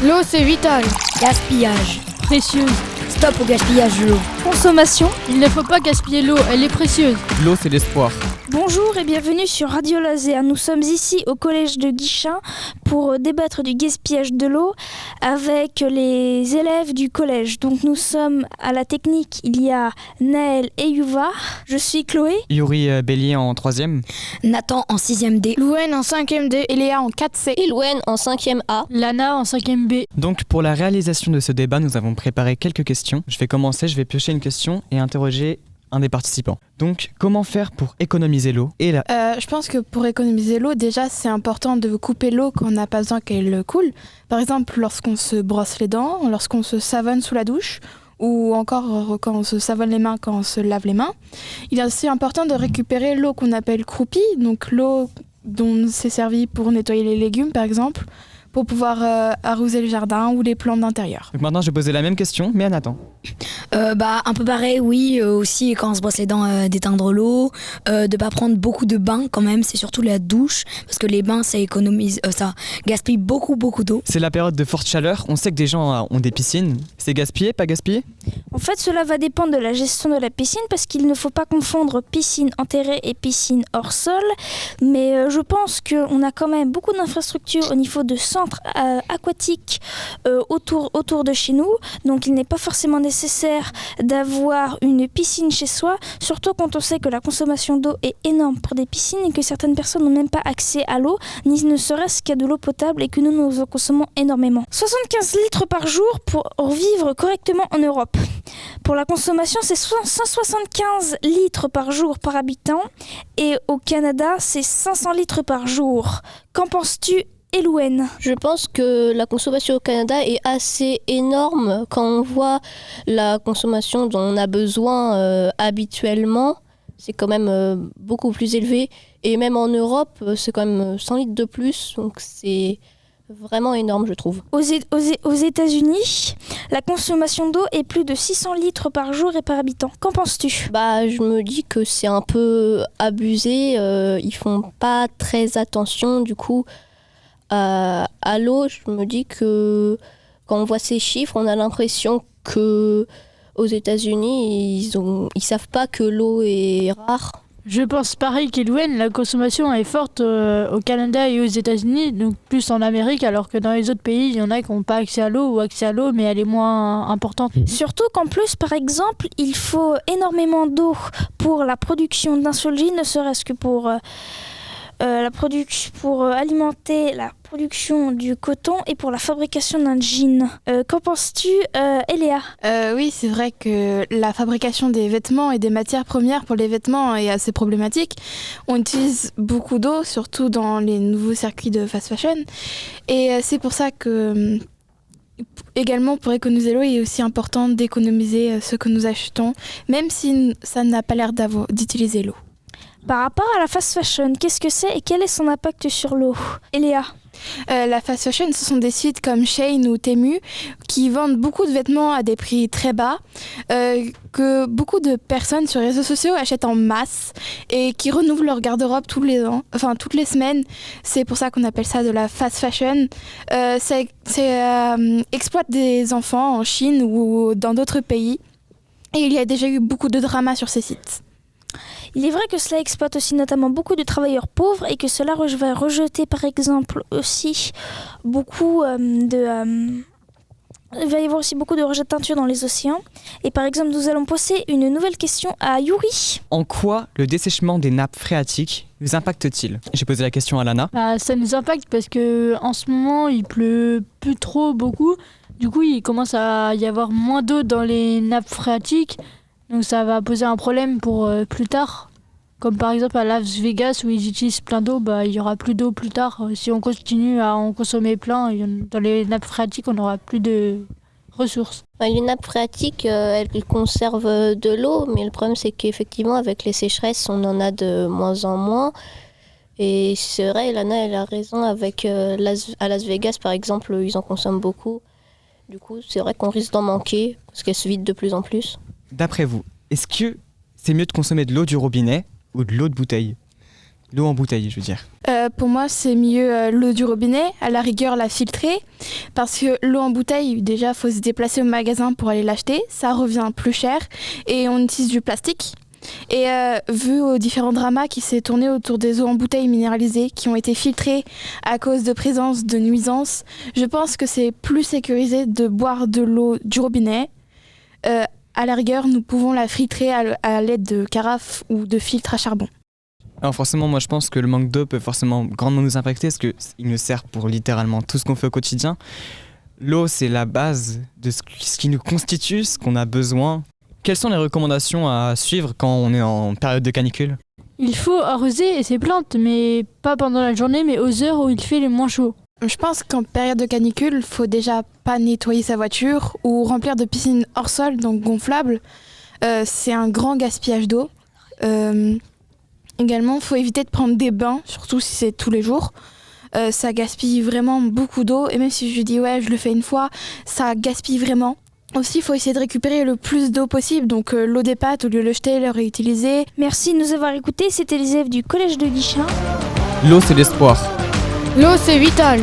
L'eau, c'est vital. Gaspillage. Précieuse. Stop au gaspillage de l'eau. Consommation. Il ne faut pas gaspiller l'eau, elle est précieuse. L'eau, c'est l'espoir. Bonjour et bienvenue sur Radio Laser. Nous sommes ici au collège de Guichen pour débattre du gaspillage de l'eau avec les élèves du collège. Donc nous sommes à la technique, il y a Naël et Yuva. Je suis Chloé. Yuri Bélier en 3e. Nathan en 6e D. Louane en 5e D. Et Léa en 4C. Et Louen en 5e A. Lana en 5e B. Donc pour la réalisation de ce débat, nous avons préparé quelques questions. Je vais commencer, je vais piocher une question et interroger un des participants. Donc, comment faire pour économiser l'eau Je pense que pour économiser l'eau, déjà, c'est important de couper l'eau quand on n'a pas besoin qu'elle coule. Par exemple, lorsqu'on se brosse les dents, lorsqu'on se savonne sous la douche, ou encore quand on se savonne les mains, quand on se lave les mains. Il est aussi important de récupérer l'eau qu'on appelle croupie, donc l'eau dont c'est servi pour nettoyer les légumes, par exemple, pour pouvoir arroser le jardin ou les plantes d'intérieur. Donc maintenant, je vais poser la même question, mais à Nathan. Un peu pareil, oui, aussi quand on se brosse les dents, d'éteindre l'eau, de pas prendre beaucoup de bains quand même, c'est surtout la douche, parce que les bains ça gaspille beaucoup d'eau. C'est la période de forte chaleur, on sait que des gens ont des piscines. C'est gaspillé, pas gaspillé ? En fait, cela va dépendre de la gestion de la piscine parce qu'il ne faut pas confondre piscine enterrée et piscine hors sol. Mais je pense qu'on a quand même beaucoup d'infrastructures au niveau de centres aquatiques autour de chez nous. Donc il n'est pas forcément nécessaire d'avoir une piscine chez soi, surtout quand on sait que la consommation d'eau est énorme pour des piscines et que certaines personnes n'ont même pas accès à l'eau, ni ne serait-ce qu'à de l'eau potable et que nous en consommons énormément. 75 litres par jour pour vivre correctement en Europe. Pour la consommation, c'est 175 litres par jour par habitant et au Canada, c'est 500 litres par jour. Qu'en penses-tu, Elouen ? Je pense que la consommation au Canada est assez énorme quand on voit la consommation dont on a besoin habituellement. C'est quand même beaucoup plus élevé. Et même en Europe, c'est quand même 100 litres de plus. Donc c'est vraiment énorme, je trouve. Aux États-Unis, la consommation d'eau est plus de 600 litres par jour et par habitant. Qu'en penses-tu ? Je me dis que c'est un peu abusé. Ils font pas très attention, du coup. À l'eau, je me dis que quand on voit ces chiffres, on a l'impression que aux États-Unis, ils savent pas que l'eau est rare. Je pense pareil qu'Elouen, la consommation est forte au Canada et aux États-Unis, donc plus en Amérique, alors que dans les autres pays, il y en a qui n'ont pas accès à l'eau ou accès à l'eau, mais elle est moins importante. Surtout qu'en plus, par exemple, il faut énormément d'eau pour la production d'un seul jean, ne serait-ce que pour alimenter la production du coton et pour la fabrication d'un jean. Qu'en penses-tu, Eléa ? Oui, c'est vrai que la fabrication des vêtements et des matières premières pour les vêtements est assez problématique. On utilise beaucoup d'eau, surtout dans les nouveaux circuits de fast fashion. Et c'est pour ça que, également pour économiser l'eau, il est aussi important d'économiser ce que nous achetons, même si ça n'a pas l'air d'utiliser l'eau. Par rapport à la fast fashion, qu'est-ce que c'est et quel est son impact sur l'eau ? Eléa ? La fast fashion, ce sont des sites comme Shein ou Temu qui vendent beaucoup de vêtements à des prix très bas, que beaucoup de personnes sur les réseaux sociaux achètent en masse et qui renouvelent leur garde-robe toutes les semaines. C'est pour ça qu'on appelle ça de la fast fashion. Exploite des enfants en Chine ou dans d'autres pays. Et il y a déjà eu beaucoup de drama sur ces sites. Il est vrai que cela exploite aussi notamment beaucoup de travailleurs pauvres et que cela va rejeter par exemple aussi beaucoup il va y avoir aussi beaucoup de rejets de teinture dans les océans. Et par exemple, nous allons poser une nouvelle question à Yuri. En quoi le dessèchement des nappes phréatiques nous impacte-t-il ? J'ai posé la question à Lana. Ça nous impacte parce qu'en ce moment, il pleut plus trop beaucoup. Du coup, il commence à y avoir moins d'eau dans les nappes phréatiques. Donc ça va poser un problème pour plus tard. Comme par exemple à Las Vegas où ils utilisent plein d'eau, il y aura plus d'eau plus tard. Si on continue à en consommer plein, dans les nappes phréatiques, on n'aura plus de ressources. Les nappes phréatiques, elles conservent de l'eau, mais le problème c'est qu'effectivement avec les sécheresses, on en a de moins en moins. Et c'est vrai, Lana elle a raison, à Las Vegas par exemple, ils en consomment beaucoup. Du coup, c'est vrai qu'on risque d'en manquer parce qu'elle se vide de plus en plus. D'après vous, est-ce que c'est mieux de consommer de l'eau du robinet ou de l'eau de bouteille ? L'eau en bouteille, je veux dire. Pour moi, c'est mieux l'eau du robinet, à la rigueur la filtrer, parce que l'eau en bouteille, déjà, faut se déplacer au magasin pour aller l'acheter, ça revient plus cher, et on utilise du plastique. Et vu aux différents dramas qui s'est tourné autour des eaux en bouteille minéralisées qui ont été filtrées à cause de présence de nuisances, je pense que c'est plus sécurisé de boire de l'eau du robinet. À la rigueur, nous pouvons la filtrer à l'aide de carafes ou de filtres à charbon. Alors forcément, moi je pense que le manque d'eau peut forcément grandement nous impacter parce qu'il nous sert pour littéralement tout ce qu'on fait au quotidien. L'eau, c'est la base de ce qui nous constitue, ce qu'on a besoin. Quelles sont les recommandations à suivre quand on est en période de canicule ? Il faut arroser ses plantes, mais pas pendant la journée, mais aux heures où il fait le moins chaud. Je pense qu'en période de canicule, il faut déjà pas nettoyer sa voiture ou remplir de piscines hors sol, donc gonflables. C'est un grand gaspillage d'eau. Également, il faut éviter de prendre des bains, surtout si c'est tous les jours. Ça gaspille vraiment beaucoup d'eau. Et même si je dis ouais, je le fais une fois, ça gaspille vraiment. Aussi, il faut essayer de récupérer le plus d'eau possible. Donc l'eau des pâtes, au lieu de le jeter, le réutiliser. Merci de nous avoir écoutés. C'était les élèves du collège de Guichin. L'eau, c'est l'espoir. L'eau, c'est vital.